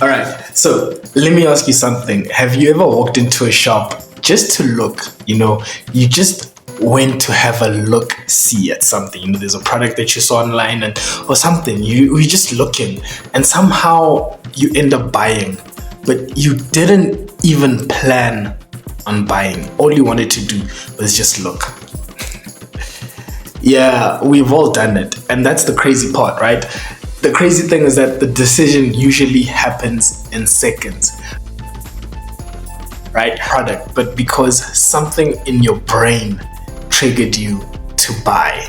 All right, so let me ask you something. Have you ever walked into a shop just to look? You just went to have a look see at something. There's a product that you saw online or something. You're just looking, and somehow you end up buying, but you didn't even plan on buying. All you wanted to do was just look. Yeah, we've all done it, and that's the crazy part, right? The crazy thing is that the decision usually happens in seconds, right? Product, but because something in your brain triggered you to buy.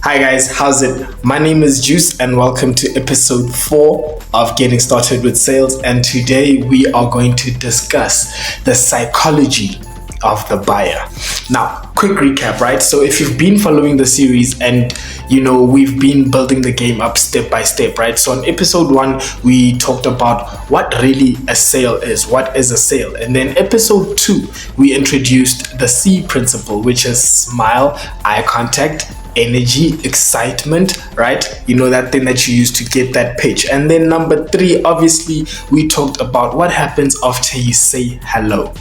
Hi guys, how's it? My name is Juice and welcome to episode 4 of Getting Started with Sales. And today we are going to discuss the psychology of the buyer. Now, quick recap, right? So if you've been following the series and we've been building the game up step by step, right? So in episode 1, we talked about what really a sale is. What is a sale? And then episode 2, we introduced the C principle, which is smile, eye contact, energy, excitement, right? That thing that you use to get that pitch. And then number 3, obviously, we talked about what happens after you say hello,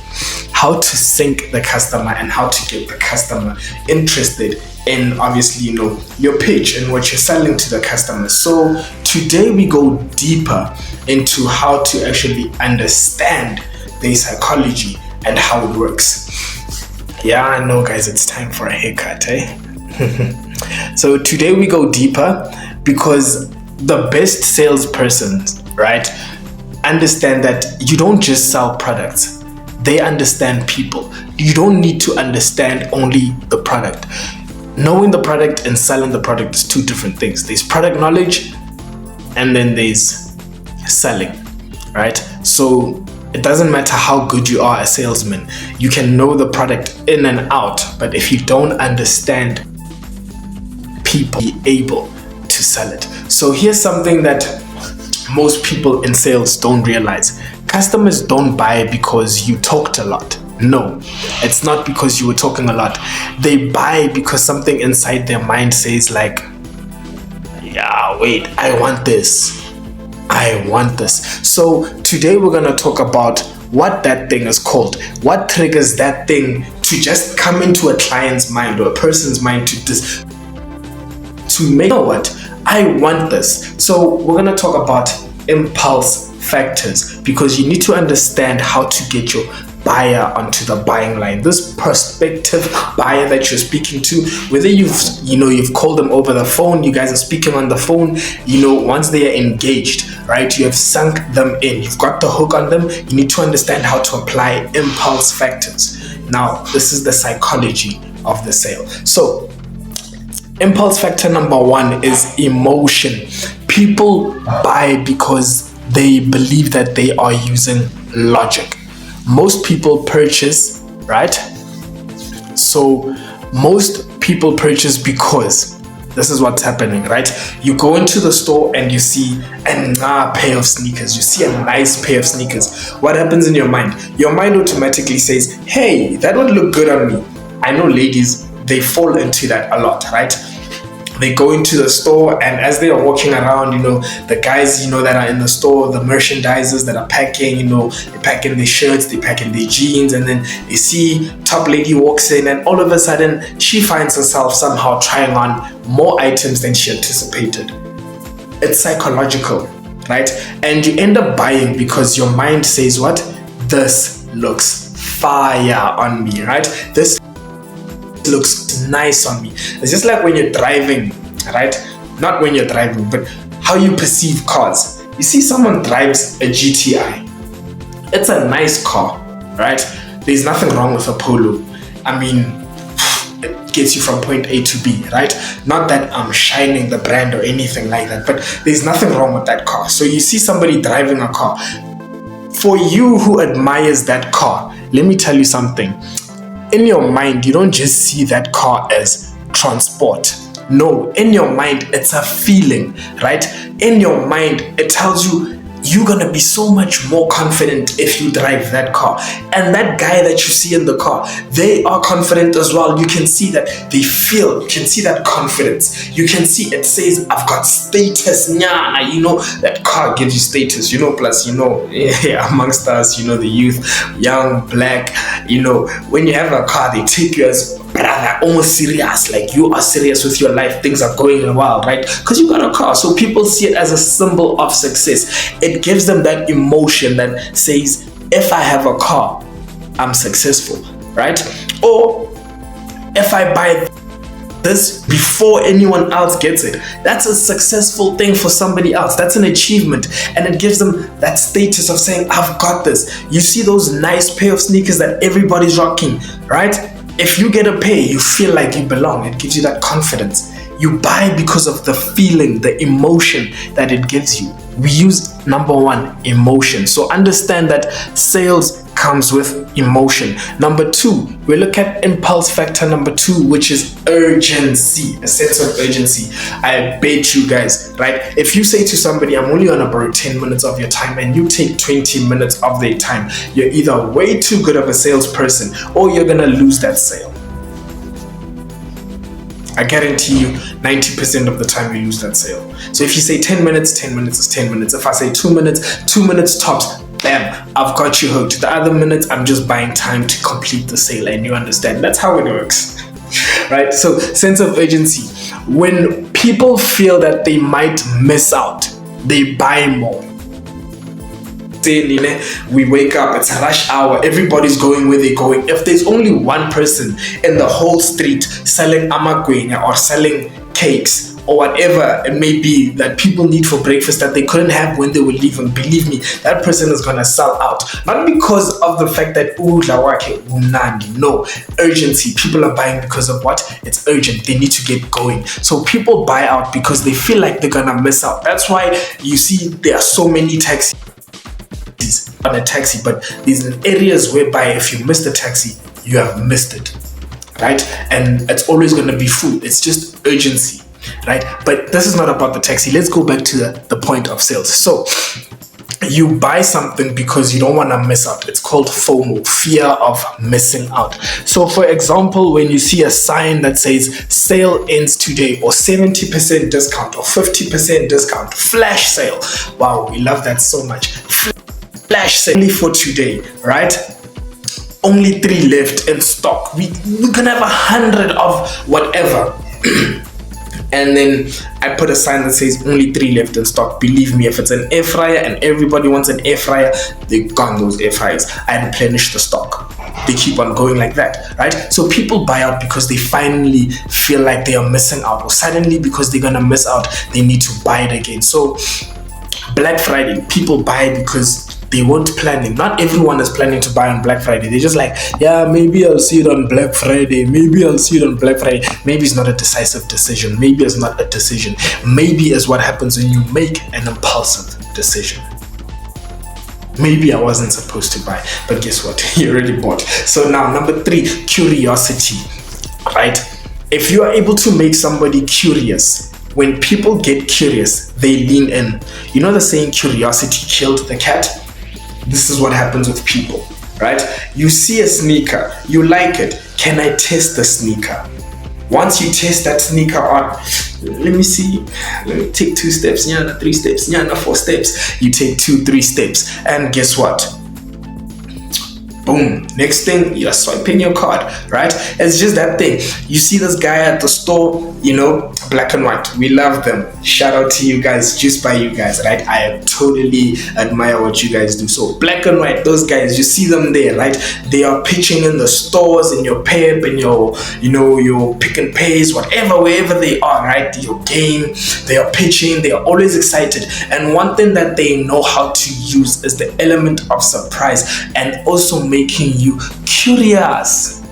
how to sync the customer and how to get the customer interested in, obviously, your pitch and what you're selling to the customer. So today we go deeper into how to actually understand their psychology and how it works. Yeah, I know guys, it's time for a haircut, eh? So today we go deeper because the best salespersons, right, understand that you don't just sell products. They understand people. You don't need to understand only the product. Knowing the product and selling the product is two different things. There's product knowledge and then there's selling, right? So it doesn't matter how good you are a salesman. You can know the product in and out, but if you don't understand people, be able to sell it. So here's something that most people in sales don't realize. Customers don't buy because you talked a lot. No, it's not because you were talking a lot. They buy because something inside their mind says like, yeah, wait, I want this. I want this. So today we're going to talk about what that thing is called. What triggers that thing to just come into a client's mind or a person's mind to make, what? I want this. So we're going to talk about impulse factors because you need to understand how to get your buyer onto the buying line. This prospective buyer that you're speaking to, whether you've called them over the phone, you guys are speaking on the phone, once they are engaged, right? You have sunk them in, you've got the hook on them. You need to understand how to apply impulse factors. Now, this is the psychology of the sale. So impulse factor number 1 is emotion. People buy because they believe that they are using logic. Most people purchase, right? So most people purchase because this is what's happening, right? You go into the store and you see a pair of sneakers. You see a nice pair of sneakers. What happens in your mind? Your mind automatically says, hey, that would look good on me. I know ladies, they fall into that a lot, right? They go into the store and as they are walking around, the guys, that are in the store, the merchandisers that are packing, they pack in their shirts, they pack in their jeans, and then they see top lady walks in and all of a sudden she finds herself somehow trying on more items than she anticipated. It's psychological, right? And you end up buying because your mind says what? This looks fire on me, right? This looks nice on me. It's just like when you're driving, right? Not when you're driving, but how you perceive cars. You see someone drives a GTI. It's a nice car, right? There's nothing wrong with a Polo. I mean, it gets you from point A to B, right? Not that I'm shining the brand or anything like that, but there's nothing wrong with that car. So you see somebody driving a car. For you who admires that car, let me tell you something. In your mind, you don't just see that car as transport. No, in your mind, it's a feeling, right? In your mind, it tells you, you're gonna be so much more confident if you drive that car. And that guy that you see in the car, they are confident as well. You can see that they feel, you can see that confidence. You can see it says, I've got status. Nyana, you know, that car gives you status, you know, plus, you know, amongst us, you know, the youth, young, black, you know, when you have a car, they take you as brother, almost serious, like you are serious with your life, things are going well, right? Because you got a car. So people see it as a symbol of success. It gives them that emotion that says, if I have a car, I'm successful, right? Or if I buy this before anyone else gets it, that's a successful thing for somebody else. That's an achievement, and it gives them that status of saying, I've got this. You see those nice pair of sneakers that everybody's rocking, right? If you get a pair, you feel like you belong. It gives you that confidence. You buy because of the feeling, the emotion that it gives you. We use number one, emotion. So understand that sales comes with emotion. Number two, we look at impulse factor number two, which is urgency, a sense of urgency. I bet you guys, right? If you say to somebody, I'm only gonna borrow 10 minutes of your time, and you take 20 minutes of their time, you're either way too good of a salesperson or you're gonna lose that sale. I guarantee you 90% of the time you lose that sale. So if you say 10 minutes, 10 minutes is 10 minutes. If I say 2 minutes, 2 minutes tops, bam, I've got you hooked. The other minutes, I'm just buying time to complete the sale, and you understand. That's how it works, right? So sense of urgency. When people feel that they might miss out, they buy more. We wake up, it's a rush hour, everybody's going where they're going. If there's only one person in the whole street selling amagwenya or selling cakes or whatever it may be that people need for breakfast that they couldn't have when they were leaving, believe me, that person is gonna sell out. Not because of the fact that no, urgency. People are buying because of what? It's urgent. They need to get going. So people buy out because they feel like they're gonna miss out. That's why you see there are so many taxis on a taxi, but these areas whereby if you miss the taxi, you have missed it, right? And it's always going to be full. It's just urgency, right? But this is not about the taxi. Let's go back to the point of sales. So you buy something because you don't want to miss out. It's called FOMO, fear of missing out. So for example, when you see a sign that says sale ends today, or 70% discount, or 50% discount, flash sale. Wow, we love that so much. Flash sale only for today, right? Only 3 left in stock. We can have 100 of whatever. And then I put a sign that says only 3 left in stock. Believe me, if it's an air fryer and everybody wants an air fryer, they're gone, those air fryers. I replenish the stock. They keep on going like that, right? So people buy out because they finally feel like they are missing out, or suddenly because they're gonna miss out, they need to buy it again. So Black Friday, people buy because they weren't planning. Not everyone is planning to buy on Black Friday. They're just like, yeah, maybe I'll see it on Black Friday. Maybe I'll see it on Black Friday. Maybe it's not a decisive decision. Maybe it's not a decision. Maybe it's what happens when you make an impulsive decision. Maybe I wasn't supposed to buy, but guess what? You already bought. So now, number 3, curiosity, right? If you are able to make somebody curious, when people get curious, they lean in. You know the saying, curiosity killed the cat? This is what happens with people, right? You see a sneaker, you like it. Can I test the sneaker? Once you test that sneaker on, let me see, let me take 2 steps, 3 steps, 4 steps. You take 2, 3 steps, and guess what? Boom, next thing, you're swiping your card, right? It's just that thing. You see this guy at the store, you know, black and white. We love them. Shout out to you guys, just by you guys, right? I totally admire what you guys do. So black and white, those guys, you see them there, right? They are pitching in the stores, in your pep, in your, you know, your pick and pays, whatever, wherever they are, right? Your game, they are pitching, they are always excited. And one thing that they know how to use is the element of surprise, and also making you curious,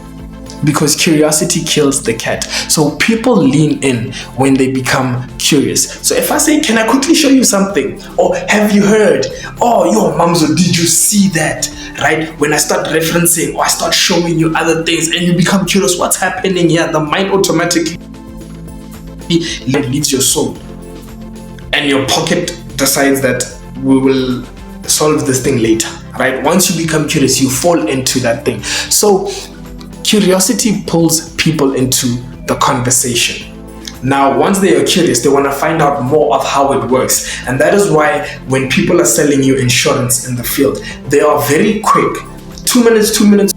because curiosity kills the cat. So people lean in when they become curious. So if I say, can I quickly show you something? Or have you heard? Oh, yo, Mamzo, did you see that? Right? When I start referencing, or I start showing you other things, and you become curious, what's happening here? The mind automatically leaves your soul, and your pocket decides that we will solve this thing later, right? Once you become curious, you fall into that thing. So curiosity pulls people into the conversation. Now, once they are curious, they want to find out more of how it works. And that is why when people are selling you insurance in the field, they are very quick. 2 minutes, 2 minutes,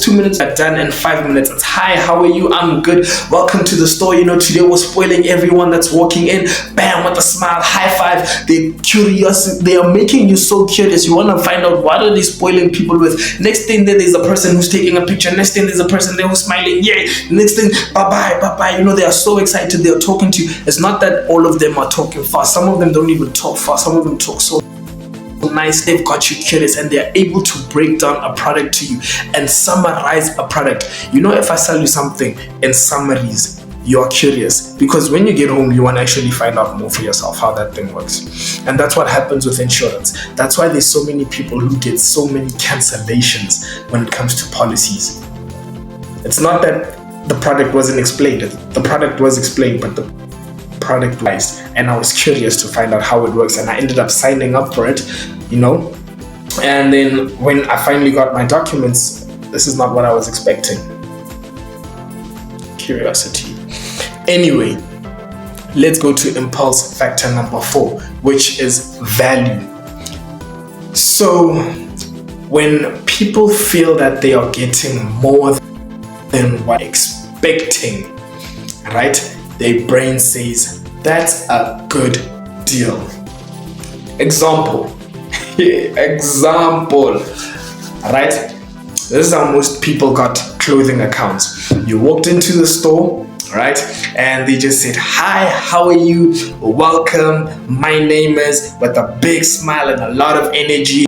2 minutes are done, and 5 minutes it's, hi, how are you? I'm good. Welcome to the store. Today we're spoiling everyone that's walking in. Bam, with a smile, high five. They're curious. They are making you so curious. You want to find out what are they spoiling people with. Next thing, there's a person who's taking a picture. Next thing, there's a person there who's smiling. Yay. Next thing, bye bye. They are so excited. They are talking to you. It's not that all of them are talking fast. Some of them don't even talk fast. Some of them talk so nice. They've got you curious, and they're able to break down a product to you and summarize a product. If I sell you something in summaries, you're curious, because when you get home, you want to actually find out more for yourself how that thing works. And that's what happens with insurance. That's why there's so many people who get so many cancellations when it comes to policies. It's not that the product wasn't explained. The product was explained, but the product wise, and I was curious to find out how it works, and I ended up signing up for it, and then when I finally got my documents, this is not what I was expecting. Curiosity. Anyway, let's go to impulse factor number 4, which is value. So when people feel that they are getting more than what they're expecting, right, their brain says, that's a good deal. Example, right? This is how most people got clothing accounts. You walked into the store, right? And they just said, hi, how are you? Welcome. My name is, with a big smile and a lot of energy.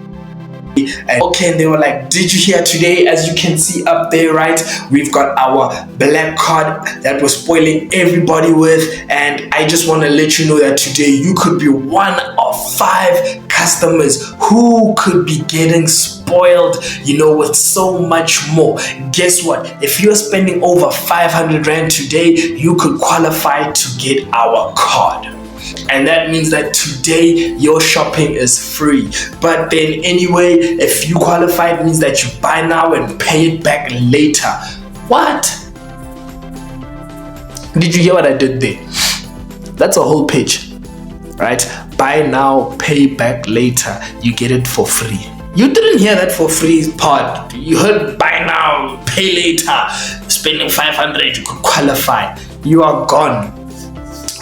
And they were like, did you hear today? As you can see up there, right, we've got our black card that we're spoiling everybody with, and I just want to let you know that today you could be one of 5 customers who could be getting spoiled, with so much more. Guess what? If you're spending over 500 Rand today, you could qualify to get our card. And that means that today your shopping is free. But then anyway, if you qualify, it means that you buy now and pay it back later. What? Did you hear what I did there? That's a whole page, right? Buy now, pay back later. You get it for free. You didn't hear that for free part. You heard buy now, pay later. Spending 500, you could qualify. You are gone.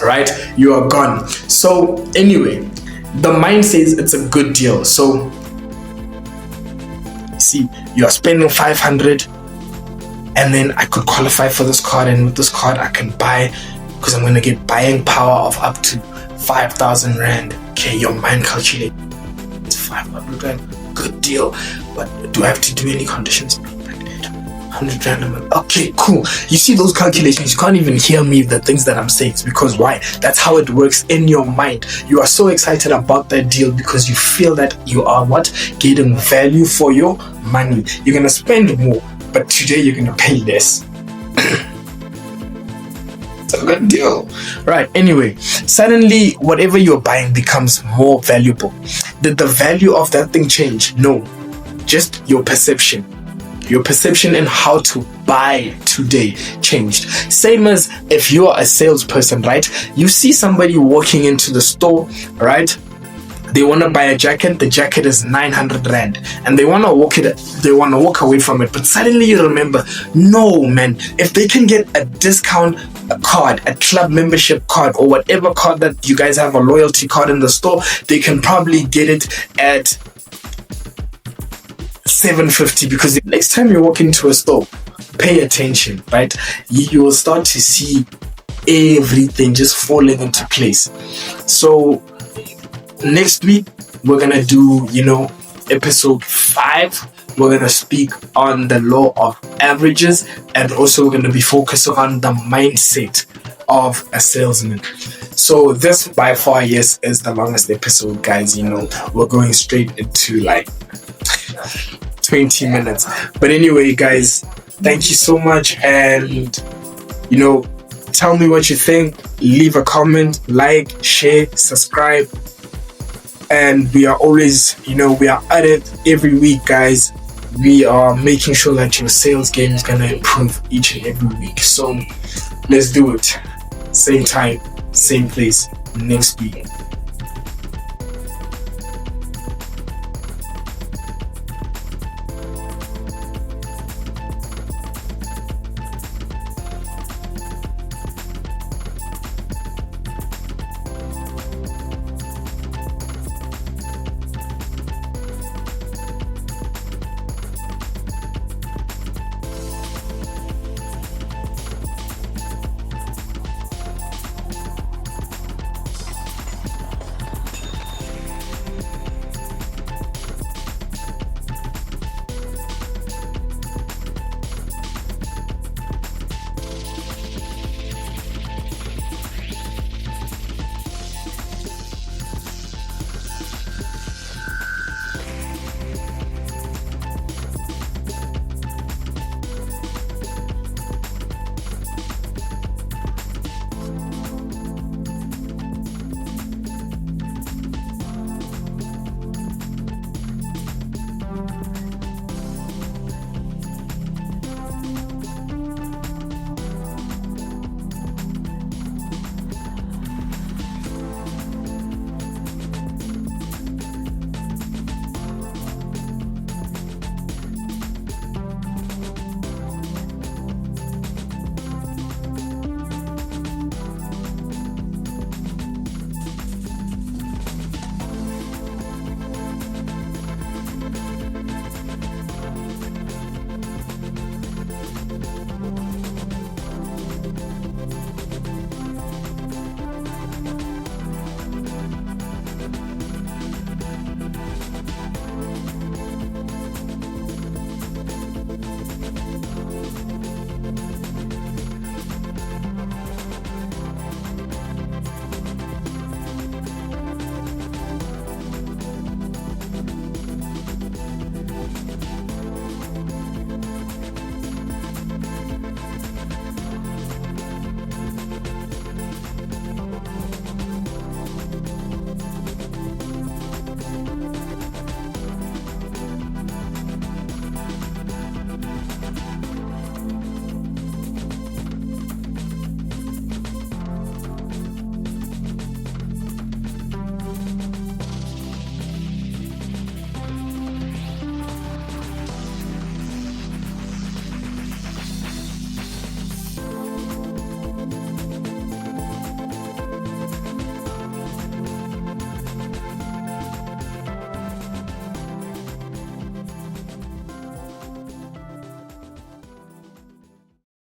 Right, you are gone. So anyway, the mind says it's a good deal. So see, you are spending 500, and then I could qualify for this card, and with this card I can buy, because I'm going to get buying power of up to 5,000 Rand. Okay, your mind calculates 500 Rand, good deal. But do I have to do any conditions? 100 Rand a month. Okay, cool. You see those calculations, you can't even hear me, the things that I'm saying. It's because why? That's how it works in your mind. You are so excited about that deal because you feel that you are getting value for your money. You're gonna spend more, but today you're gonna pay less. It's a good deal, right? Anyway, suddenly whatever you're buying becomes more valuable. Did the value of that thing change? No, just your perception. Your perception and how to buy today changed. Same as if you're a salesperson, right? You see somebody walking into the store, right? They want to buy a jacket. The jacket is 900 Rand, and they want to walk away from it. But suddenly you remember, no, man, if they can get a discount, a card, a club membership card, or whatever card that you guys have, a loyalty card in the store, they can probably get it at 750, because the next time you walk into a store, pay attention, right? You will start to see everything just falling into place. So next week we're gonna do episode 5. We're gonna speak on the law of averages, and also we're gonna be focusing on the mindset of a salesman. So this by far, yes, is the longest episode, guys. We're going straight into 20 minutes. But anyway, guys, thank you so much, and tell me what you think. Leave a comment, like, share, subscribe. and we are always, we are at it every week, guys. We are making sure that your sales game is gonna improve each and every week. So let's do it. Same time, same place next week.